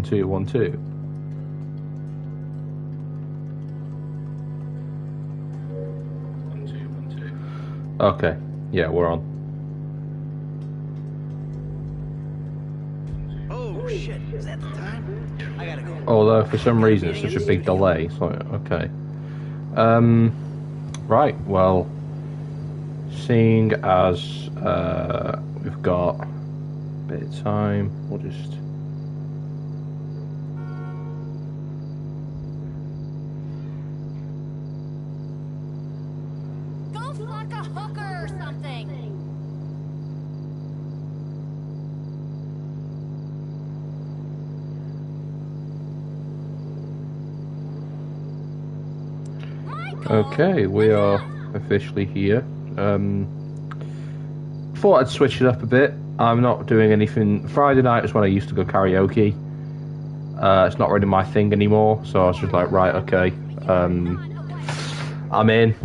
1 2 1 2. Okay, yeah, we're on. Oh shit! Is that the time? I gotta go. Although for some reason it's such a big delay. So okay. Right. Well, seeing as we've got a bit of time, we'll just. Okay, we are officially here. Thought I'd switch it up a bit. I'm not doing anything. Friday night is when I used to go karaoke. It's not really my thing anymore, so I was just like, right, okay. I'm in.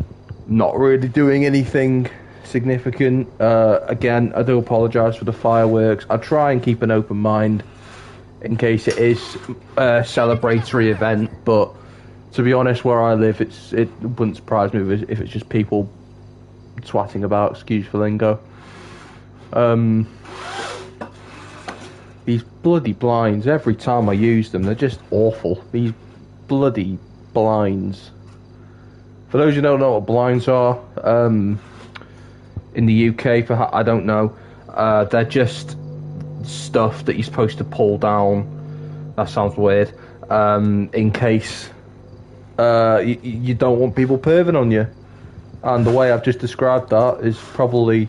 Not really doing anything significant. Again, I do apologise for the fireworks. I try and keep an open mind in case it is a celebratory event, but to be honest, where I live, it wouldn't surprise me if it's just people twatting about, excuse for lingo. These bloody blinds, every time I use them, they're just awful. These bloody blinds. For those who don't know what blinds are, in the UK, I don't know, they're just stuff that you're supposed to pull down. That sounds weird. In case you don't want people perving on you, and the way I've just described that is probably,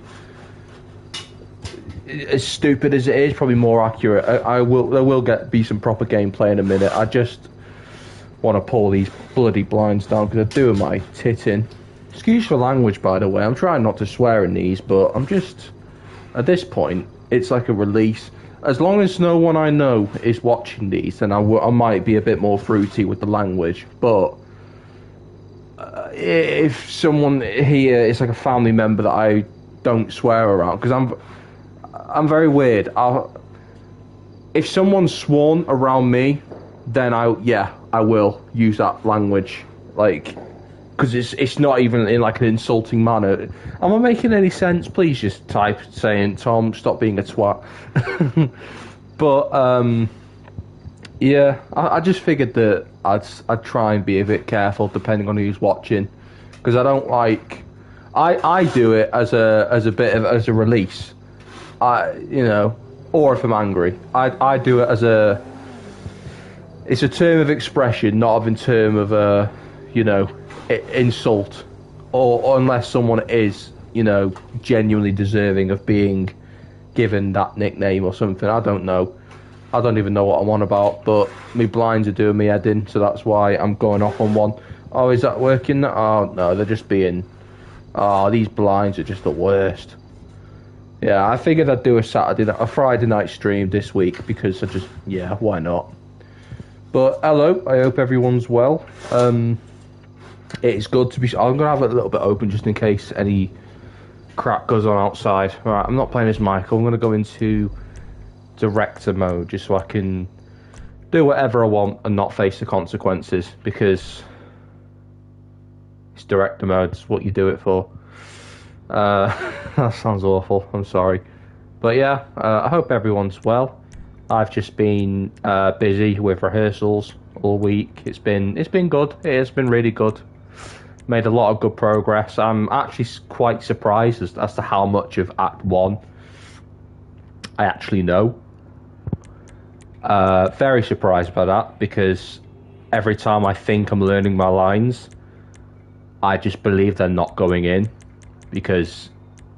as stupid as it is, probably more accurate. There will be some proper gameplay in a minute. I just want to pull these bloody blinds down because they're doing my tit in. Excuse for language, by the way. I'm trying not to swear in these, but I'm just, at this point, it's like a release. As long as no one I know is watching these, then I might be a bit more fruity with the language. But if someone here is like a family member that I don't swear around, because I'm very weird. If someone's sworn around me, then I will use that language, like, because it's not even in like an insulting manner. Am I making any sense? Please just type saying, Tom, stop being a twat. But yeah, I just figured that I'd try and be a bit careful depending on who's watching, because I don't like. I do it as a bit of as a release. Or if I'm angry, I do it as a. It's a term of expression, not in term of insult, or unless someone is genuinely deserving of being given that nickname or something. I don't know. I don't even know what I'm on about, but my blinds are doing me head in, so that's why I'm going off on one. Oh, is that working? Oh no, they're just being. Oh, these blinds are just the worst. Yeah, I figured I'd do a Friday night stream this week because why not? But hello, I hope everyone's well. It's good to be. I'm gonna have it a little bit open just in case any crap goes on outside. Right, I'm not playing as Michael. I'm gonna go into director mode just so I can do whatever I want and not face the consequences, because it's director mode. It's what you do it for. That sounds awful. I'm sorry, but yeah, I hope everyone's well. I've just been busy with rehearsals all week. It's been good. It has been really good. Made a lot of good progress. I'm actually quite surprised as to how much of Act 1 I actually know. Very surprised by that, because every time I think I'm learning my lines, I just believe they're not going in, because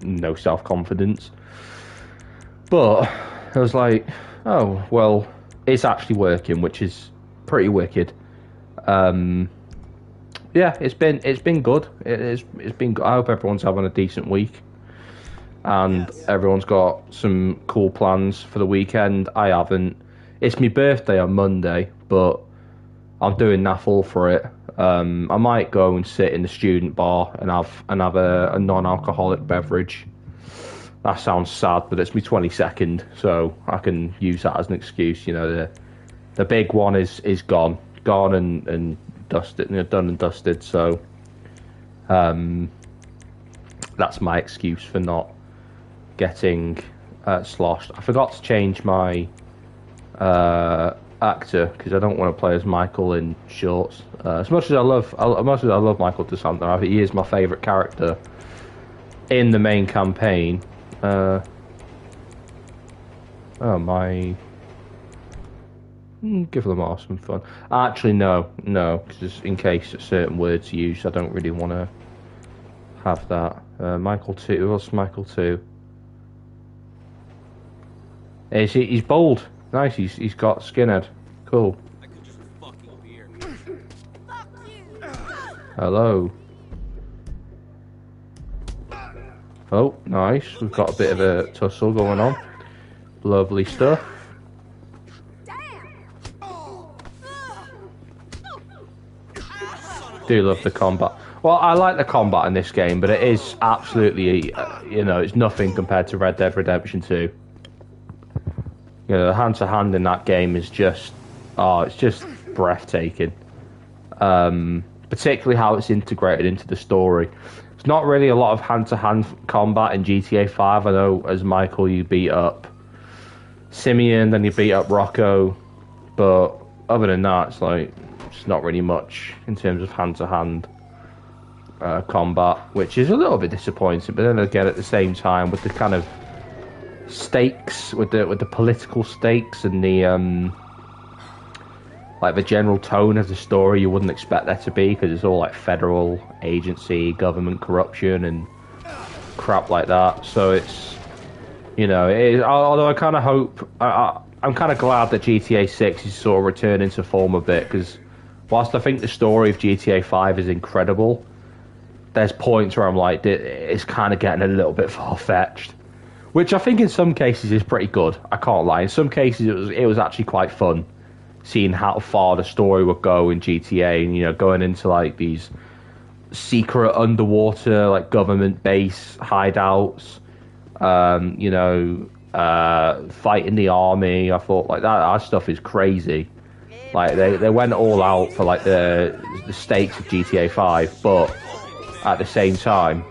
no self-confidence. But I was like, oh, well, it's actually working, which is pretty wicked. Yeah, it's been good. It's been good. I hope everyone's having a decent week, and everyone's got some cool plans for the weekend. I haven't. It's my birthday on Monday, but I'm doing naff all for it. I might go and sit in the student bar and have a non-alcoholic beverage. That sounds sad, but it's my 22nd, so I can use that as an excuse, to The big one is gone and dusted, done and dusted. So, that's my excuse for not getting sloshed. I forgot to change my actor because I don't want to play as Michael in shorts. As much as I love Michael DeSanto, he is my favourite character in the main campaign. Oh my! Give Lamar some fun. Actually, no, because in case certain words are used, I don't really want to have that. Michael 2. Who else? Michael 2. He's bold. Nice. He's got skinhead. Cool. I could just fuck you up here. Hello. Oh, nice. We've got a bit of a tussle going on. Lovely stuff. Do love the combat. Well, I like the combat in this game, but it is absolutely, it's nothing compared to Red Dead Redemption 2. The hand-to-hand in that game is just, it's just breathtaking. Particularly how it's integrated into the story. There's not really a lot of hand-to-hand combat in GTA 5. I know as Michael you beat up Simeon, then you beat up Rocco, but other than that, it's like, it's not really much in terms of hand-to-hand combat, which is a little bit disappointing. But then again, at the same time, with the kind of stakes, with the political stakes and the like the general tone of the story, you wouldn't expect there to be, because it's all like federal agency, government corruption and crap like that. So it's, although I kind of hope, I'm kind of glad that GTA 6 is sort of returning to form a bit, because whilst I think the story of GTA 5 is incredible, there's points where I'm like, it's kind of getting a little bit far-fetched. Which I think in some cases is pretty good, I can't lie. In some cases it was actually quite fun, seeing how far the story would go in GTA, and going into like these secret underwater like government base hideouts, fighting the army. I thought like that stuff is crazy. Like they went all out for like the stakes of GTA 5, but at the same time,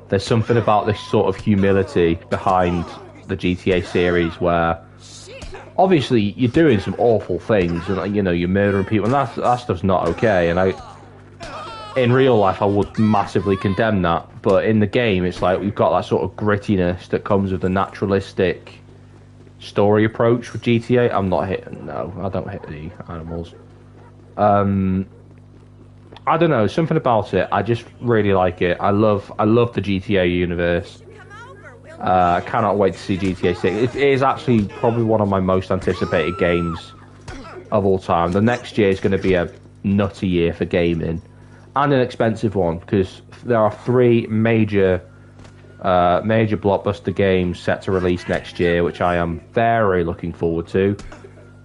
there's something about this sort of humility behind the GTA series where obviously you're doing some awful things and you're murdering people, and that stuff's not okay. And in real life I would massively condemn that, but in the game it's like we've got that sort of grittiness that comes with the naturalistic story approach with GTA. I don't hit the animals. I don't know, something about it. I just really like it. I love the GTA universe. I cannot wait to see GTA 6. It is actually probably one of my most anticipated games of all time. The next year is going to be a nutty year for gaming, and an expensive one, because there are 3 major blockbuster games set to release next year, which I am very looking forward to.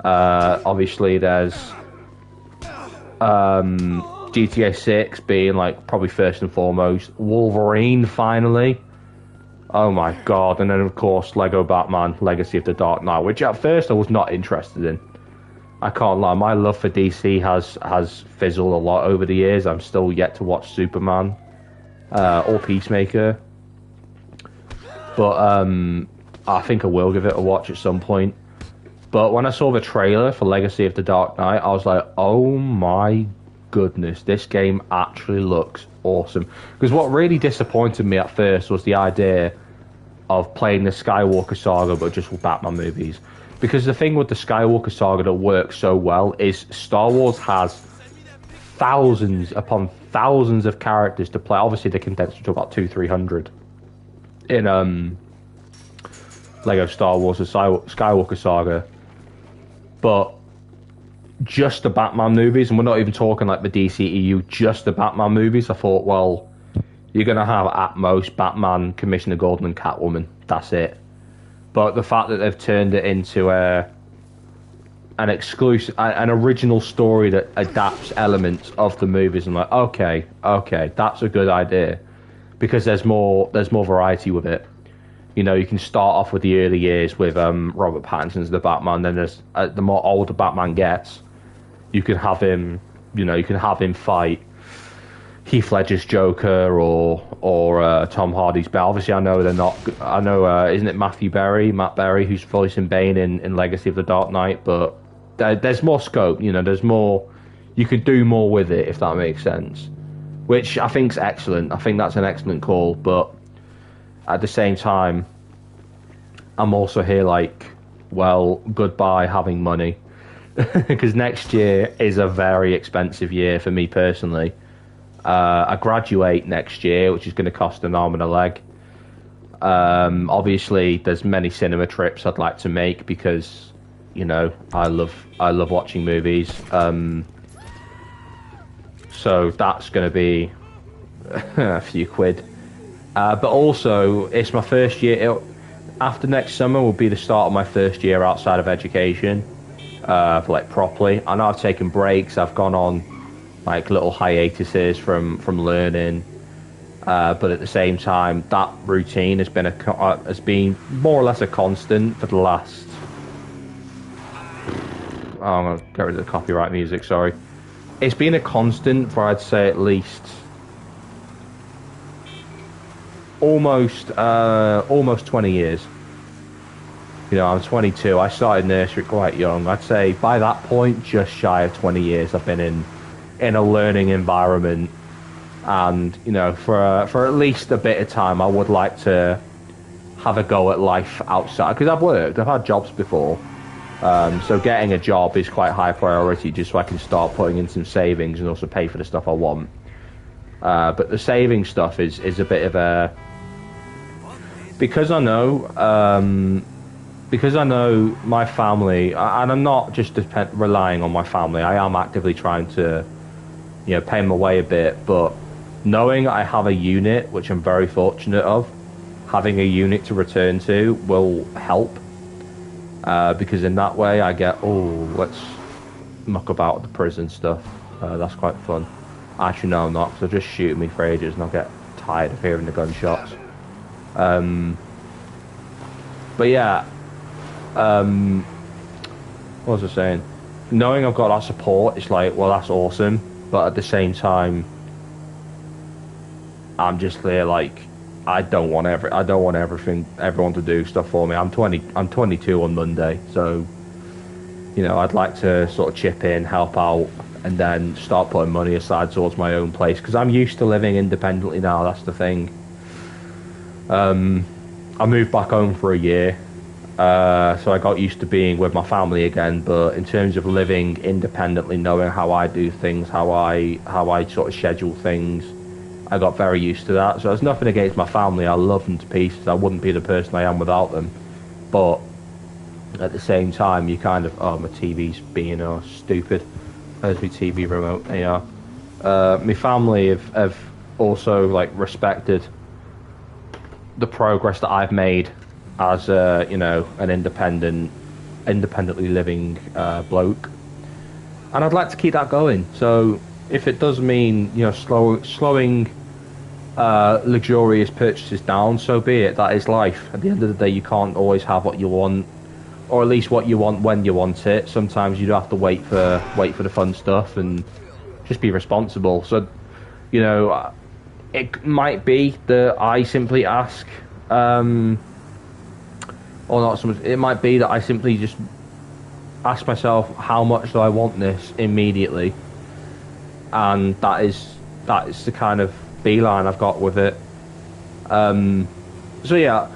Obviously, there's GTA 6 being like probably first and foremost. Wolverine finally. Oh my god. And then of course Lego Batman Legacy of the Dark Knight, which at first I was not interested in. I can't lie, my love for DC has fizzled a lot over the years. I'm still yet to watch Superman or Peacemaker. But I think I will give it a watch at some point. But when I saw the trailer for Legacy of the Dark Knight, I was like, oh my goodness, this game actually looks awesome. Because what really disappointed me at first was the idea of playing the Skywalker saga but just with Batman movies. Because the thing with the Skywalker saga that works so well is Star Wars has thousands upon thousands of characters to play. Obviously they condensed it to about 200-300 in Lego Star Wars the Skywalker saga. But just the Batman movies, and we're not even talking like the DCEU, just the Batman movies, I thought, well, you're going to have at most Batman, Commissioner Gordon and Catwoman. That's it. But the fact that they've turned it into an original story that adapts elements of the movies, I'm like, okay, that's a good idea, because there's more variety with it. You know, you can start off with the early years with Robert Pattinson's the Batman. Then there's the more older Batman gets, you can have him. You know, you can have him fight Heath Ledger's Joker or Tom Hardy's Bane. Obviously, I know they're not. I know, isn't it Matt Berry, who's voicing Bane in Legacy of the Dark Knight? But there's more scope. You know, there's more. You could do more with it if that makes sense, which I think's excellent. I think that's an excellent call, but at the same time, I'm also here like, well, goodbye having money, because next year is a very expensive year for me personally. I graduate next year, which is going to cost an arm and a leg. Obviously, there's many cinema trips I'd like to make because, you know, I love watching movies. So that's going to be a few quid. But also, it's my first year. After next summer will be the start of my first year outside of education, for like properly. I know I've taken breaks. I've gone on like little hiatuses from learning, but at the same time, that routine has been more or less a constant for the last. Oh, I'm gonna get rid of the copyright music. Sorry, it's been a constant for I'd say at least almost 20 years. You know, I'm 22. I started nursery quite young. I'd say by that point, just shy of 20 years, I've been in a learning environment, and you know, for at least a bit of time, I would like to have a go at life outside, because I've had jobs before, so getting a job is quite high priority, just so I can start putting in some savings and also pay for the stuff I want. But the saving stuff is a bit of a, because I know my family, and I'm not just relying on my family. I am actively trying to, you know, pay my way a bit, but knowing I have a unit, which I'm very fortunate of, having a unit to return to will help, because in that way I get, let's muck about the prison stuff. That's quite fun. Actually, no, I'm not, because they'll just shoot me for ages and I'll get tired of hearing the gunshots. But yeah, what was I saying? Knowing I've got that support, it's like, well, that's awesome. But at the same time, I'm just there like, I don't want everyone to do stuff for me. I'm 22 on Monday, so you know, I'd like to sort of chip in, help out, and then start putting money aside towards my own place, because I'm used to living independently now. That's the thing. I moved back home for a year, so I got used to being with my family again. But in terms of living independently, knowing how I do things, how I sort of schedule things, I got very used to that. So there's nothing against my family. I love them to pieces. I wouldn't be the person I am without them. But at the same time, you kind of, my TV's being stupid. There's my TV remote. Yeah. My family have also like respected the progress that I've made as you know, an independently living bloke, and I'd like to keep that going. So if it does mean, you know, slowing luxurious purchases down, so be it. That is life. At the end of the day, you can't always have what you want, or at least what you want when you want it. Sometimes you do have to wait for the fun stuff and just be responsible. So, you know, it might be that I simply ask, or not so much. It might be that I simply just ask myself, how much do I want this immediately, and that is the kind of beeline I've got with it. So yeah,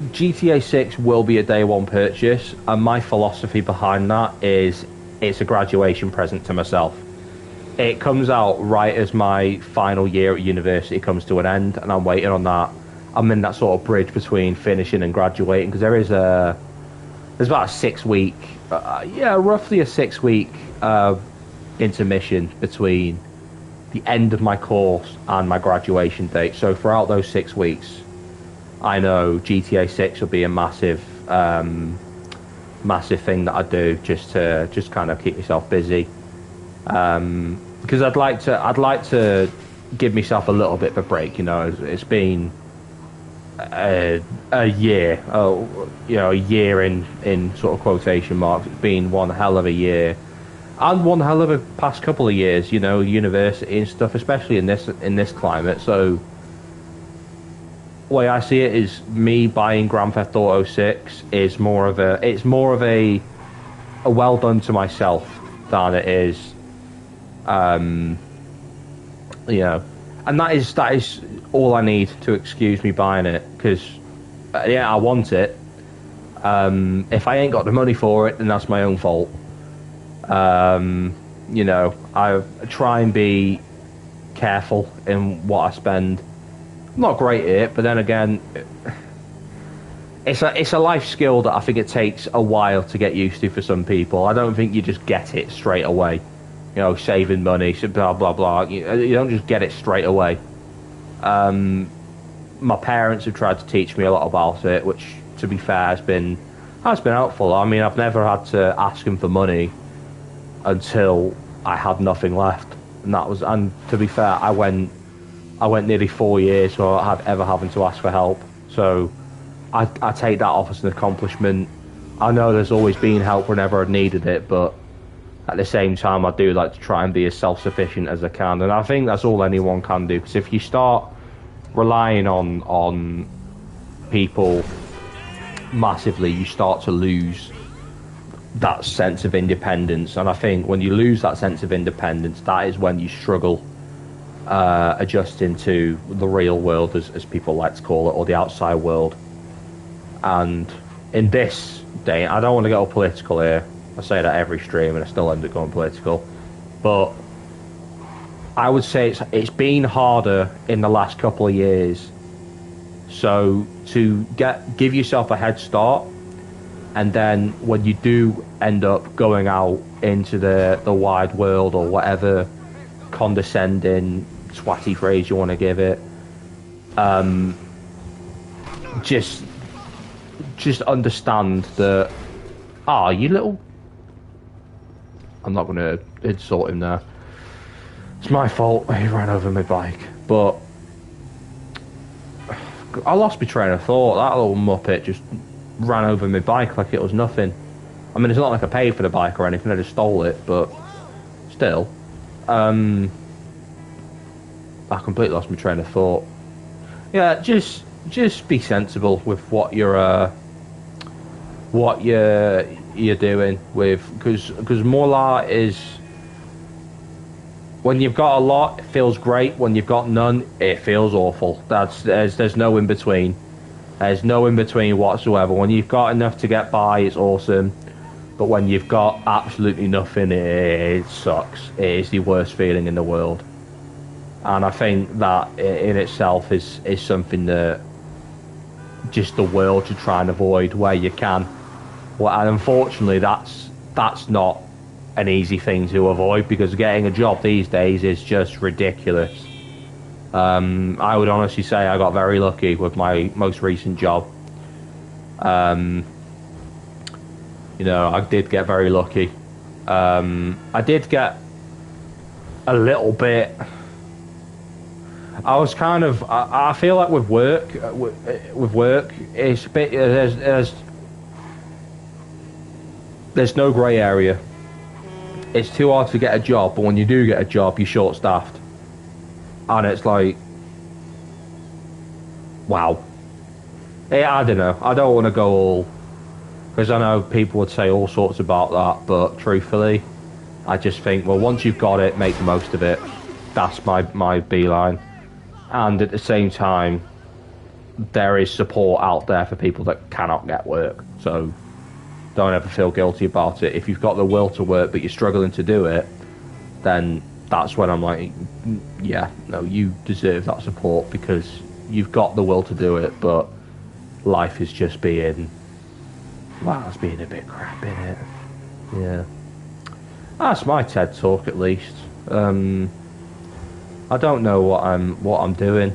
GTA 6 will be a day one purchase, and my philosophy behind that is it's a graduation present to myself. It comes out right as my final year at university comes to an end, and I'm waiting on that. I'm in that sort of bridge between finishing and graduating, because there's about a 6 week, roughly a 6 week intermission between the end of my course and my graduation date. So throughout those 6 weeks, I know GTA 6 will be a massive thing that I do just to kind of keep myself busy. Because I'd like to give myself a little bit of a break. You know, it's been a year. Oh, you know, a year in sort of quotation marks. It's been one hell of a year, and one hell of a past couple of years. You know, university and stuff, especially in this climate. So, the way I see it is me buying Grand Theft Auto 6 is more of a well done to myself than it is, you know, and that is all I need to excuse me buying it, because yeah, I want it. If I ain't got the money for it, then that's my own fault. You know, I try and be careful in what I spend. I'm not great at it, but then again, it's a life skill that I think it takes a while to get used to for some people. I don't think you just get it straight away. You know, saving money, blah blah blah. You don't just get it straight away. My parents have tried to teach me a lot about it, which, to be fair, has been helpful. I mean, I've never had to ask them for money until I had nothing left, and to be fair, I went nearly 4 years without ever having to ask for help. So I take that off as an accomplishment. I know there's always been help whenever I needed it, but at the same time, I do like to try and be as self-sufficient as I can, and I think that's all anyone can do. Because if you start relying on people massively, you start to lose that sense of independence. And I think when you lose that sense of independence, that is when you struggle adjusting to the real world, as people like to call it, or the outside world. And in this day, I don't want to get all political here. I say that every stream and I still end up going political. But I would say it's been harder in the last couple of years. So to give yourself a head start, and then when you do end up going out into the wide world, or whatever condescending swatty phrase you want to give it, just understand that, you little... I'm not going to insult him there. It's my fault. He ran over my bike. But I lost my train of thought. That little muppet just ran over my bike like it was nothing. I mean, it's not like I paid for the bike or anything. I just stole it. But still, I completely lost my train of thought. Yeah, just be sensible with what you're doing with, because Morla is, when you've got a lot, it feels great. When you've got none, it feels awful. There's no in between. There's no in between whatsoever. When you've got enough to get by, it's awesome. But when you've got absolutely nothing, it sucks. It is the worst feeling in the world. And I think that in itself is something that just the world should try and avoid where you can. Well, and unfortunately, that's not an easy thing to avoid, because getting a job these days is just ridiculous. I would honestly say I got very lucky with my most recent job. You know, I did get very lucky. I did get a little bit... I was kind of... I feel like with work, it's a bit... There's no grey area. It's too hard to get a job, but when you do get a job, you're short-staffed. And it's like... Wow. Yeah, I don't know. I don't want to go all... Because I know people would say all sorts about that, but truthfully, I just think, well, once you've got it, make the most of it. That's my beeline. And at the same time, there is support out there for people that cannot get work. So don't ever feel guilty about it. If you've got the will to work, but you're struggling to do it, then that's when I'm like, yeah, no, you deserve that support, because you've got the will to do it, but life is just being... Wow, it's being a bit crap, innit? Yeah. That's my TED talk, at least. I don't know what I'm doing,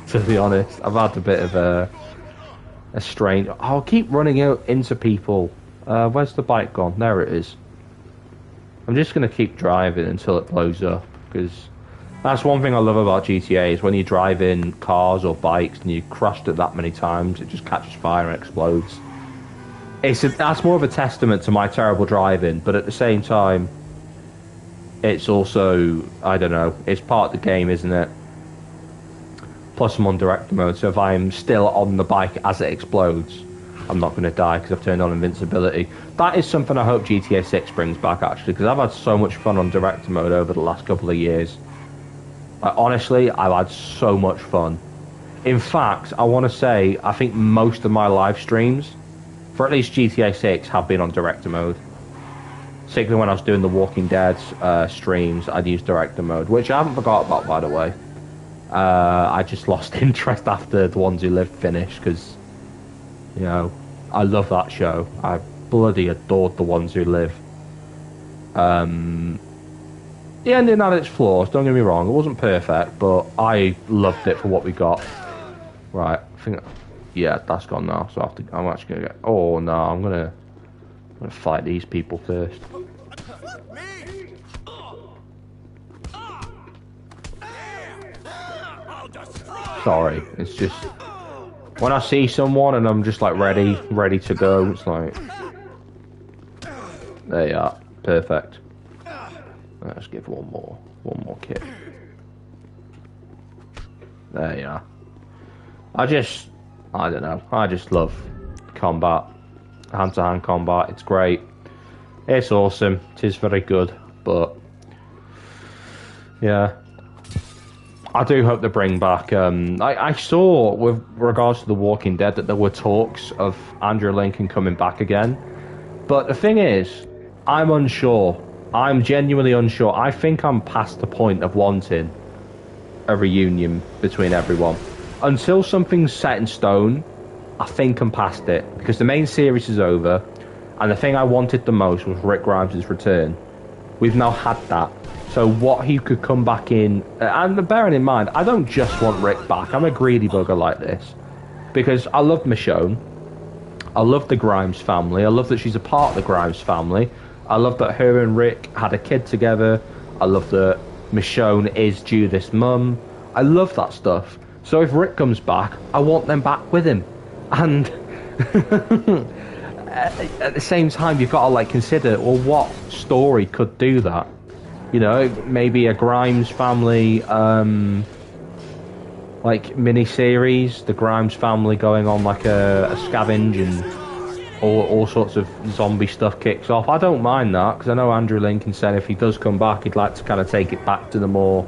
to be honest. I've had a bit of a strange... I'll keep running out into people. Where's the bike gone? There it is. I'm just going to keep driving until it blows up, because That's one thing I love about GTA is when you drive in cars or bikes and you crashed it that many times, it just catches fire and explodes. That's more of a testament to my terrible driving, but at the same time, it's also, I don't know, it's part of the game, isn't it? Plus I'm on director mode, so if I'm still on the bike as it explodes, I'm not going to die because I've turned on invincibility. That is something I hope GTA 6 brings back, actually, because I've had so much fun on director mode over the last couple of years. Honestly, I've had so much fun. In fact, I want to say, I think most of my live streams, for at least GTA 6, have been on director mode. Particularly when I was doing the Walking Dead streams, I'd use director mode, which I haven't forgot about, by the way. I just lost interest after The Ones Who Lived finished, because, you know, I love that show. I bloody adored The Ones Who Live. The ending had its flaws, don't get me wrong, it wasn't perfect, but I loved it for what we got. Right, I think, yeah, that's gone now, so I'm actually gonna get, oh no, I'm gonna fight these people first. Sorry, it's just, when I see someone and I'm just like ready to go, it's like, there you are, perfect. Let's give one more kick. There you are. I don't know, I just love combat. Hand-to-hand combat, it's great. It's awesome, it is very good, but yeah. I do hope they bring back, I saw, with regards to The Walking Dead, that there were talks of Andrew Lincoln coming back again. But the thing is, I'm unsure. I'm genuinely unsure. I think I'm past the point of wanting a reunion between everyone. Until something's set in stone, I think I'm past it. Because the main series is over, and the thing I wanted the most was Rick Grimes' return. We've now had that. So what he could come back in, and bearing in mind, I don't just want Rick back. I'm a greedy bugger like this. Because I love Michonne. I love the Grimes family. I love that she's a part of the Grimes family. I love that her and Rick had a kid together. I love that Michonne is Judith's mum. I love that stuff. So if Rick comes back, I want them back with him. And at the same time, you've got to like consider, well, what story could do that? You know, maybe a Grimes family, like mini-series, the Grimes family going on like a scavenge and all sorts of zombie stuff kicks off. I don't mind that, because I know Andrew Lincoln said if he does come back, he'd like to kind of take it back to the more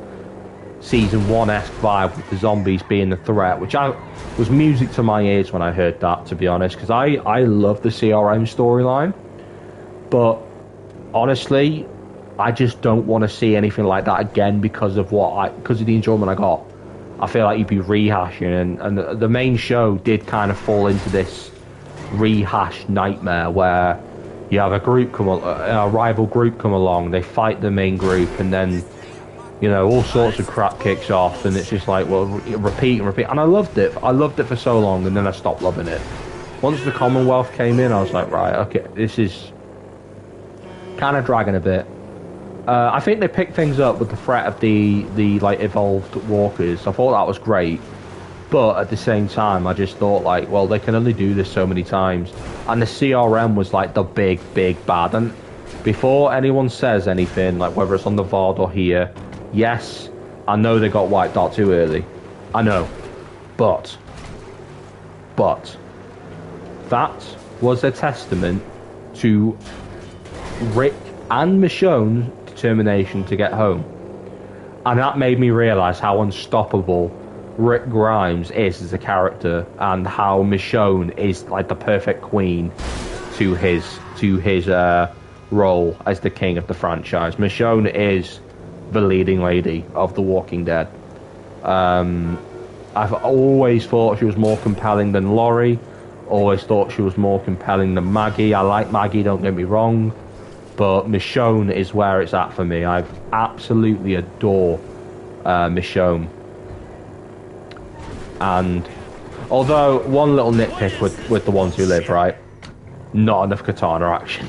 season 1-esque vibe with the zombies being the threat, which was music to my ears when I heard that, to be honest, because I love the CRM storyline, but honestly, I just don't want to see anything like that again because of the enjoyment I got. I feel like you'd be rehashing, and the main show did kind of fall into this rehash nightmare where you have a rival group come along, they fight the main group, and then, you know, all sorts of crap kicks off, and it's just like, well, repeat and repeat. And I loved it for so long, and then I stopped loving it. Once the Commonwealth came in, I was like, right, okay, this is kind of dragging a bit. I think they picked things up with the threat of the like evolved walkers. I thought that was great, but at the same time, I just thought like, well, they can only do this so many times, and the CRM was like the big bad. And before anyone says anything, like whether it's on the VOD or here, yes, I know they got wiped out too early. I know, but that was a testament to Rick and Michonne's determination to get home, and that made me realise how unstoppable Rick Grimes is as a character, and how Michonne is like the perfect queen to his role as the king of the franchise. Michonne is the leading lady of The Walking Dead. I've always thought she was more compelling than Laurie. Always thought she was more compelling than Maggie. I like Maggie, don't get me wrong, but Michonne is where it's at for me. I absolutely adore Michonne. And although one little nitpick with The Ones Who Live, right? Not enough katana action.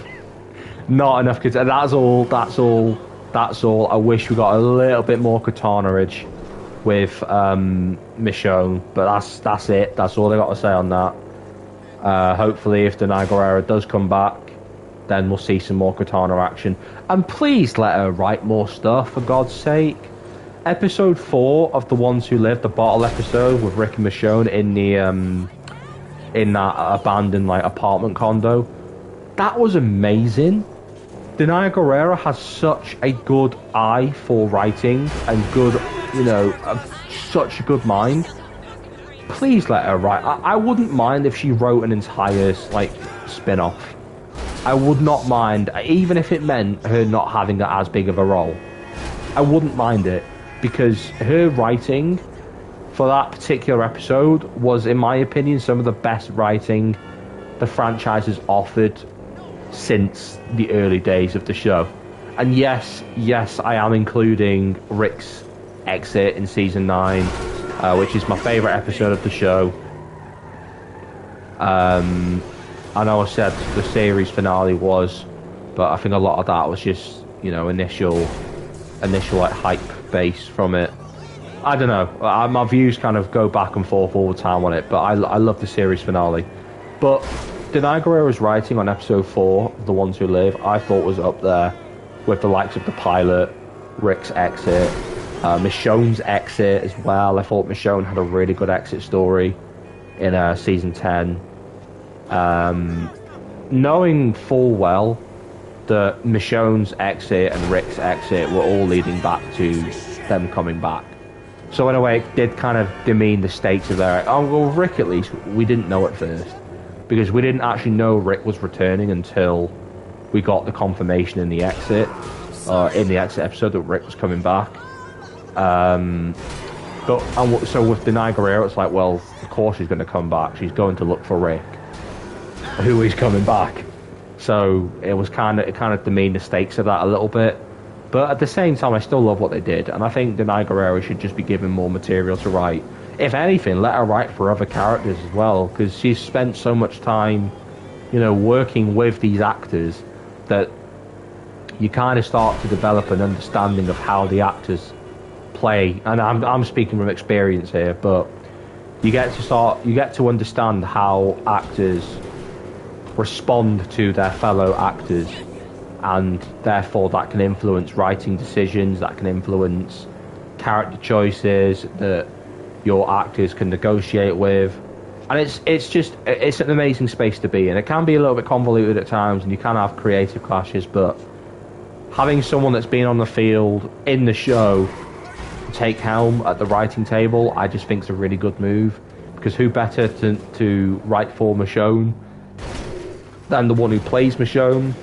Not enough katana. That's That's all. I wish we got a little bit more Katana-age with Michonne, but that's it. That's all I got to say on that. Hopefully, if Danai Gurira does come back, then we'll see some more Katana action. And please let her write more stuff, for God's sake. Episode 4 of The Ones Who Live, the bottle episode with Rick and Michonne in that abandoned apartment condo, that was amazing. Danai Gurira has such a good eye for writing and good, such a good mind. Please let her write. I wouldn't mind if she wrote an entire spin-off. I would not mind, even if it meant her not having as big of a role. I wouldn't mind it, because her writing for that particular episode was, in my opinion, some of the best writing the franchise has offered since the early days of the show. And yes, I am including Rick's exit in season 9, which is my favourite episode of the show. I know I said the series finale was, but I think a lot of that was just, initial hype base from it. I don't know. My views kind of go back and forth all the time on it, but I love the series finale. But Danai Gurira's writing on episode 4, The Ones Who Live, I thought was up there with the likes of the pilot, Rick's exit, Michonne's exit as well. I thought Michonne had a really good exit story in season 10. Knowing full well that Michonne's exit and Rick's exit were all leading back to them coming back. So in a way, it did kind of demean the stakes of their... Oh, well, Rick, at least, we didn't know at first. Because we didn't actually know Rick was returning until we got the confirmation in the exit episode that Rick was coming back. So with Danai Gurira, it's like, well, of course she's going to come back. She's going to look for Rick, who is coming back. So it kind of demeaned the stakes of that a little bit. But at the same time, I still love what they did, and I think Danai Gurira should just be given more material to write. If anything, let her write for other characters as well, because she's spent so much time, working with these actors that you kind of start to develop an understanding of how the actors play. And I'm speaking from experience here, but you get to understand how actors respond to their fellow actors, and therefore that can influence writing decisions, that can influence character choices that your actors can negotiate with. And it's an amazing space to be in. It can be a little bit convoluted at times, and you can have creative clashes, but having someone that's been on the field in the show take helm at the writing table, I just think is a really good move, because who better to write for Michonne than the one who plays Michonne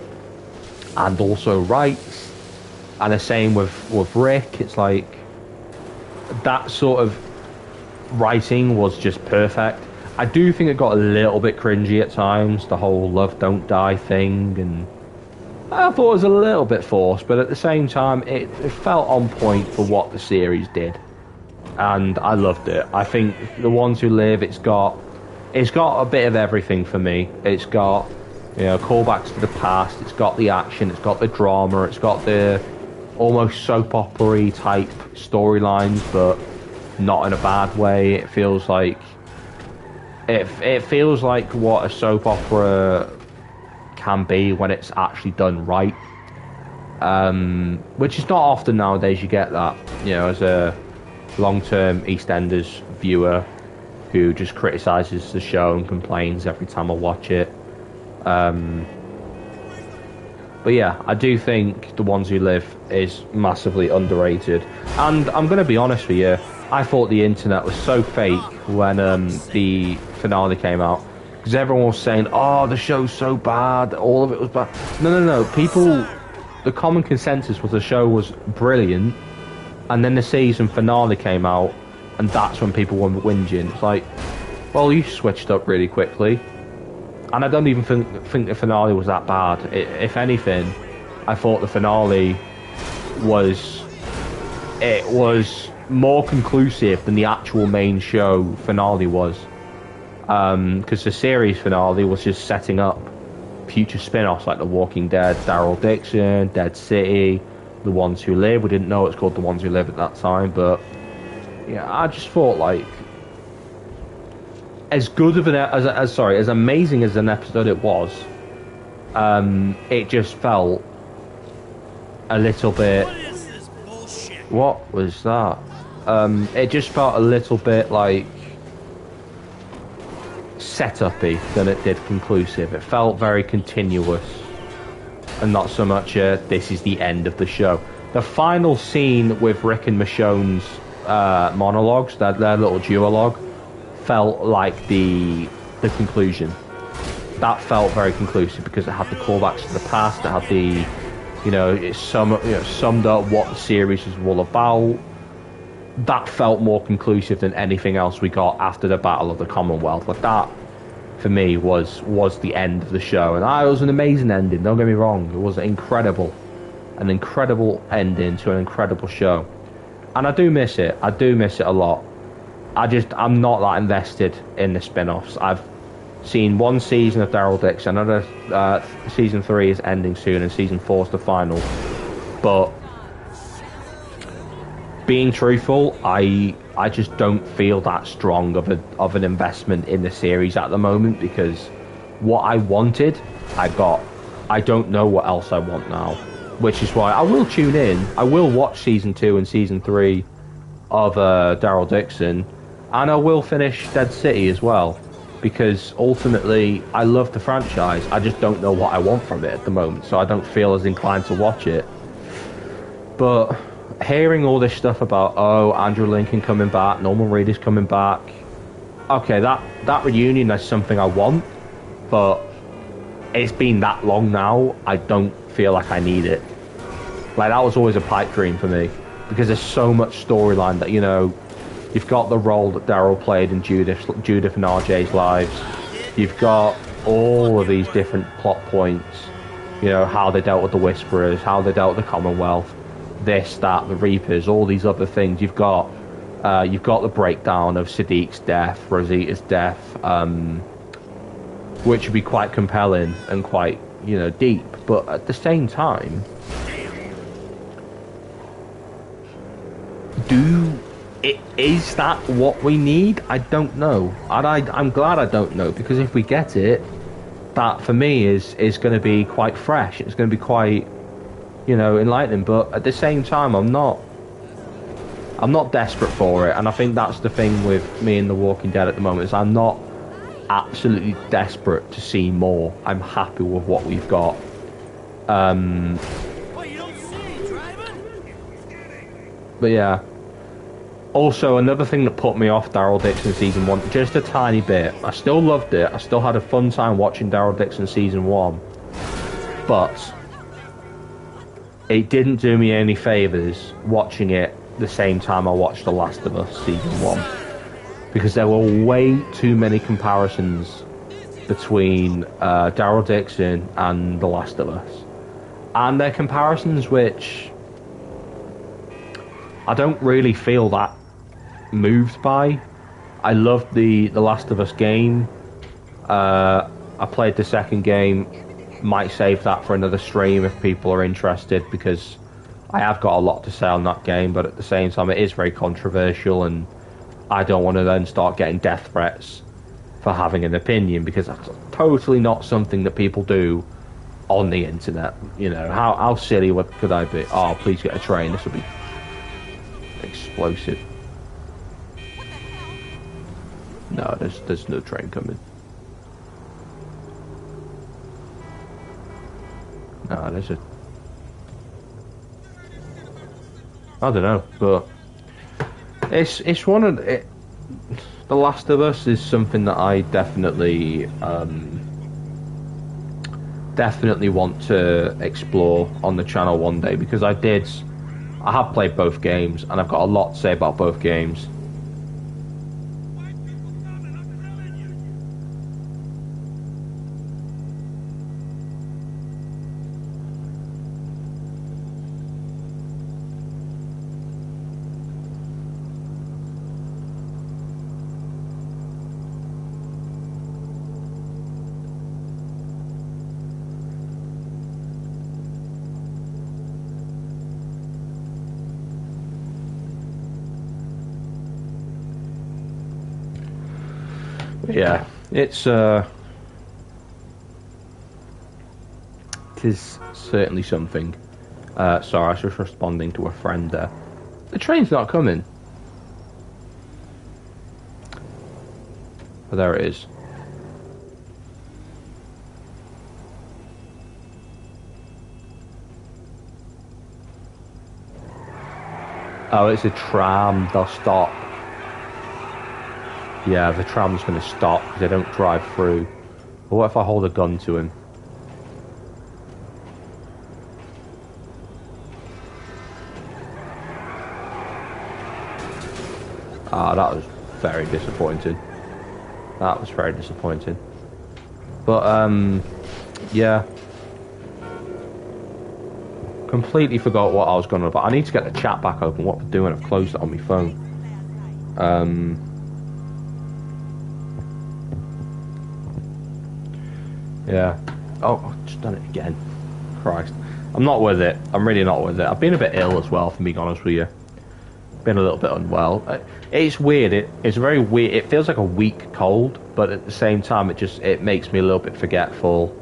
and also writes. And the same with Rick. It's like that sort of writing was just perfect. I do think it got a little bit cringy at times, the whole love don't die thing, and I thought it was a little bit forced, but at the same time it felt on point for what the series did, and I loved it. I think The Ones Who Live, it's got a bit of everything for me. It's got callbacks to the past, it's got the action, it's got the drama, it's got the almost soap opera-y type storylines, but not in a bad way. It feels like what a soap opera can be when it's actually done right, which is not often nowadays you get that, as a long-term EastEnders viewer who just criticises the show and complains every time I watch it. But yeah, I do think The Ones Who Live is massively underrated. And I'm going to be honest with you, I thought the internet was so fake when the finale came out. Because everyone was saying, oh, the show's so bad, all of it was bad. No. The common consensus was the show was brilliant. And then the season finale came out, and that's when people were whinging. It's like, well, you switched up really quickly. And I don't even think the finale was that bad. If anything, I thought the finale was more conclusive than the actual main show finale was. Because the series finale was just setting up future spin-offs like The Walking Dead, Daryl Dixon, Dead City, The Ones Who Live. We didn't know it's called The Ones Who Live at that time, but yeah, I just thought like as good of as amazing as an episode it was, it just felt a little bit. What is this bullshit? What was that? It just felt a little bit like setup-y than it did conclusive. It felt very continuous and not so much this is the end of the show. The final scene with Rick and Michonne's monologues, their little duologue, felt like the conclusion. That felt very conclusive because it had the callbacks to the past, it had the, it summed up what the series was all about. That felt more conclusive than anything else we got after the Battle of the Commonwealth. Like that, for me, was the end of the show. And it was an amazing ending, don't get me wrong. It was incredible. An incredible ending to an incredible show. And I do miss it. I do miss it a lot. I'm not that invested in the spin-offs. I've seen one season of Daryl Dixon. Another season 3 is ending soon, and season 4 is the final. But being truthful, I just don't feel that strong of an investment in the series at the moment, because what I wanted, I got. I don't know what else I want now, which is why I will tune in. I will watch season 2 and season 3 of Daryl Dixon, and I will finish Dead City as well, because ultimately I love the franchise. I just don't know what I want from it at the moment, so I don't feel as inclined to watch it. But hearing all this stuff about, Andrew Lincoln coming back, Norman Reedus coming back, okay, that reunion is something I want, but it's been that long now, I don't feel like I need it. Like, that was always a pipe dream for me, because there's so much storyline that, you've got the role that Daryl played in Judith and RJ's lives, you've got all of these different plot points, how they dealt with the Whisperers, how they dealt with the Commonwealth, this, that, the Reapers, all these other things. You've got the breakdown of Sadiq's death, Rosita's death, which would be quite compelling and quite, deep. But at the same time, is that what we need? I don't know. And I'm glad I don't know, because if we get it, that for me is going to be quite fresh. It's going to be quite, enlightening. But at the same time, I'm not desperate for it. And I think that's the thing with me and The Walking Dead at the moment, is I'm not absolutely desperate to see more. I'm happy with what we've got. Well, you don't see, driving? But yeah. Also, another thing that put me off Daryl Dixon season 1, just a tiny bit. I still loved it. I still had a fun time watching Daryl Dixon season 1. But it didn't do me any favours watching it the same time I watched The Last of Us season 1. Because there were way too many comparisons between Daryl Dixon and The Last of Us. And they're comparisons which I don't really feel that moved by. I loved the Last of Us game. I played the second game. Might save that for another stream if people are interested, because I have got a lot to say on that game, but at the same time it is very controversial, and I don't want to then start getting death threats for having an opinion, because that's totally not something that people do on the internet. How silly could I be? Oh, please get a train, this will be explosive. No, there's no train coming. No, there's a... I don't know, but it's one of the... The Last of Us is something that I definitely want to explore on the channel one day, because I have played both games, and I've got a lot to say about both games. Yeah, it's it is certainly something. Sorry, I was just responding to a friend there. The train's not coming. Oh, there it is. Oh, it's a tram. They'll stop. Yeah, the tram's going to stop because they don't drive through. But what if I hold a gun to him? Ah, that was very disappointing. That was very disappointing. But, yeah. Completely forgot what I was going to about. I need to get the chat back open. What I'm doing, I've closed it on my phone. Yeah. Oh, I've just done it again. Christ. I'm not with it. I'm really not with it. I've been a bit ill as well, for being honest with you. Been a little bit unwell. It's weird. It's very weird. It feels like a weak cold, but at the same time, it makes me a little bit forgetful.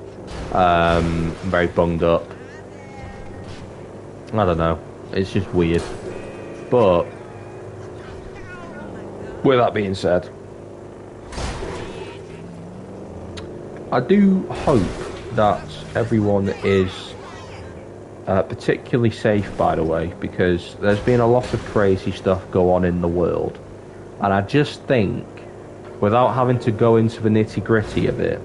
I'm very bunged up. I don't know. It's just weird. But with that being said, I do hope that everyone is particularly safe, by the way, because there's been a lot of crazy stuff go on in the world. And I just think, without having to go into the nitty-gritty of it,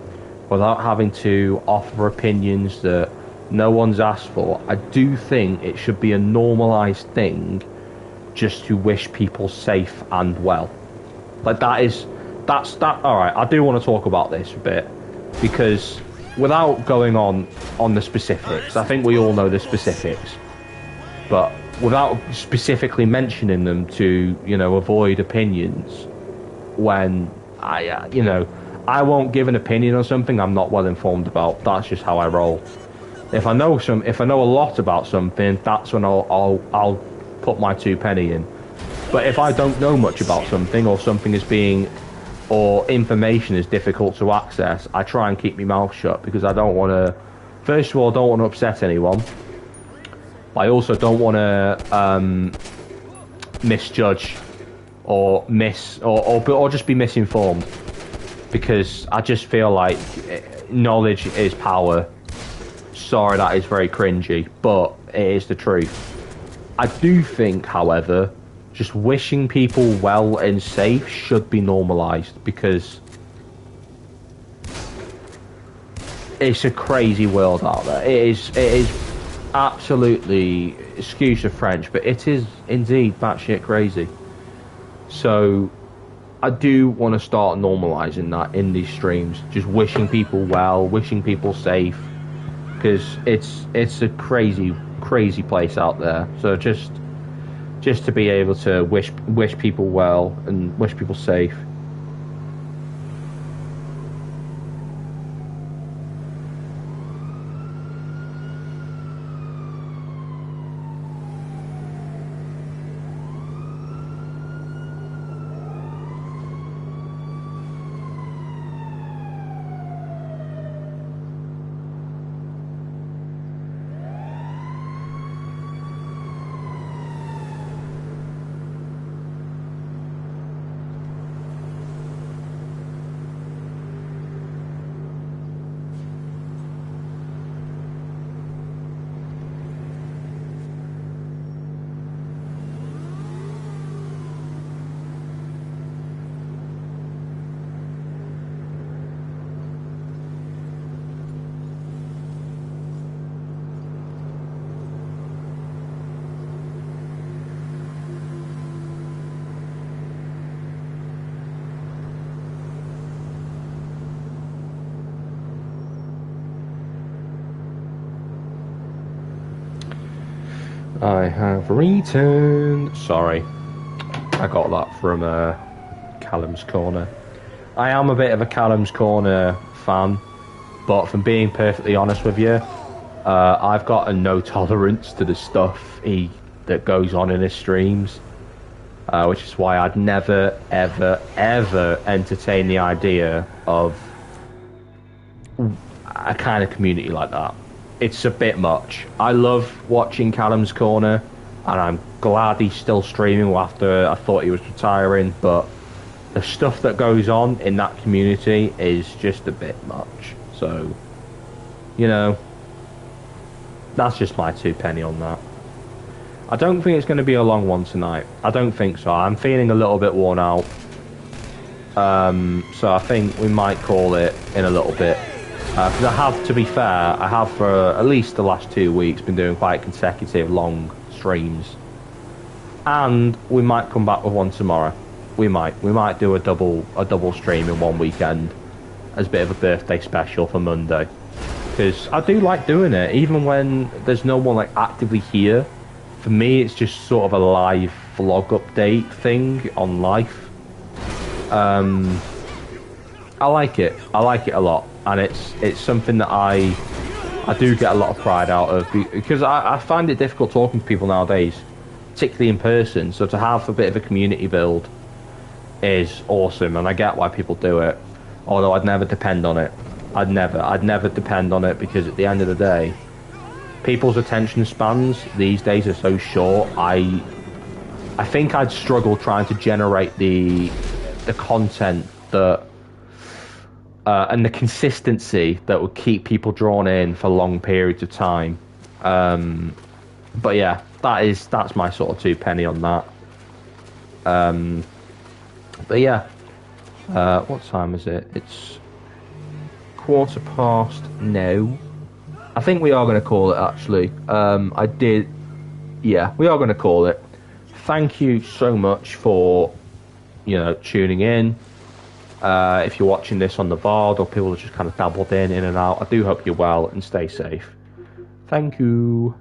without having to offer opinions that no one's asked for, I do think it should be a normalised thing just to wish people safe and well. Like, that's alright, I do want to talk about this a bit, because without going on the specifics, I think we all know the specifics, but without specifically mentioning them to, avoid opinions, when I won't give an opinion on something I'm not well informed about. That's just how I roll. If I know a lot about something, that's when I'll put my 2 penny in. But if I don't know much about something, or information is difficult to access, I try and keep my mouth shut, because I don't want to. First of all, I don't want to upset anyone. I also don't want to misjudge or just be misinformed, because I just feel like knowledge is power. Sorry, that is very cringy, but it is the truth. I do think, however, just wishing people well and safe should be normalised, because it's a crazy world out there. It is absolutely, excuse the French, but it is indeed batshit crazy. So I do want to start normalising that in these streams, just wishing people well, wishing people safe, because it's a crazy place out there. So just to be able to wish people well and wish people safe. I have returned. Sorry, I got that from Callum's Corner. I am a bit of a Callum's Corner fan, but from being perfectly honest with you, I've got a no tolerance to the stuff that goes on in his streams. which is why I'd never, ever, ever entertain the idea of a kind of community like that. It's a bit much. I love watching Callum's Corner, and I'm glad he's still streaming after I thought he was retiring, but the stuff that goes on in that community is just a bit much. So, you know, that's just my 2p on that. I don't think it's going to be a long one tonight. I don't think so. I'm feeling a little bit worn out. So I think we might call it in a little bit. Because I have, to be fair, I have for at least the last 2 weeks been doing quite consecutive long streams. And we might come back with one tomorrow. We might do a double stream in one weekend as a bit of a birthday special for Monday. Because I do like doing it, even when there's no one like actively here. For me, it's just sort of a live vlog update thing on life. I like it. I like it a lot, and it's something that I do get a lot of pride out of, because I find it difficult talking to people nowadays, particularly in person. So to have a bit of a community build is awesome, and I get why people do it. Although I'd never depend on it. I'd never depend on it, because at the end of the day, people's attention spans these days are so short. I think I'd struggle trying to generate the content that and the consistency that would keep people drawn in for long periods of time. But yeah, that's my sort of 2p on that. But yeah, what time is it? It's 1:15 now. I think we are going to call it, actually. Yeah, we are going to call it. Thank you so much for, tuning in. If you're watching this on the VOD, or people have just kind of dabbled in and out, I do hope you're well and stay safe. Thank you.